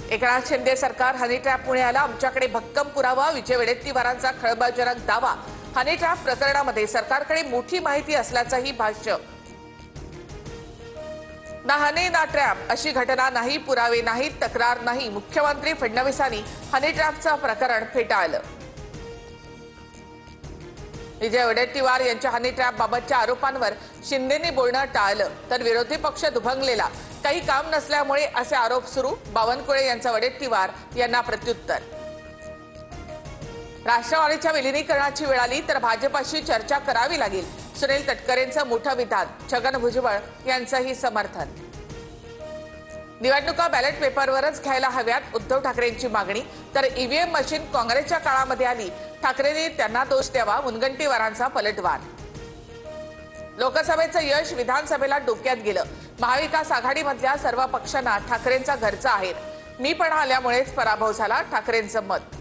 एकनाथ शिंदे सरकार honey trap पुण्याला आमच्याकडे भक्कम पुरावा, विजय वडेट्टीवारांचा खळबळजनक दावा। हनी ट्रॅप प्रकरणामध्ये सरकारकडे मोठी माहिती असल्याचंही भाष्य। ना हनी ना ट्रॅप अशी घटना नाही, पुरावे नाहीत, तक्रार नाही। मुख्यमंत्री फडणवीसांनी हनी ट्रॅपचं प्रकरण फेटाळलं। विजय वडेट्टीवार यांच्या हनी ट्रॅप बाबतच्या आरोपांवर शिंदेंनी बोलणं टाळलं, तर विरोधी पक्ष दुभंगलेला। काही काम नसल्यामुळे असे आरोप सुरू। बावनकुळे यांचा वडेट्टीवार यांना प्रत्युत्तर। राष्ट्रवादीच्या विलीनीकरणाची वेळ आली तर भाजपशी चर्चा करावी लागेल, सुनील तटकरेंचं मोठं विधान। छगन भुजबळ यांचंही समर्थन। निवडणुका बॅलेट पेपरवरच घ्यायला हव्यात, उद्धव ठाकरेंची मागणी। तर ईव्हीएम मशीन काँग्रेसच्या काळामध्ये आली, ठाकरेंनी त्यांना दोष द्यावा। मुनगंटीवारांचा पलटवार। लोकसभेचं यश विधानसभेला डोक्यात गेलं। महाविकास आघाडीमधल्या सर्व पक्षांना ठाकरेंचा घरचा आहेर, मीपणा आल्यामुळेच पराभव झाला, ठाकरेंचं मत।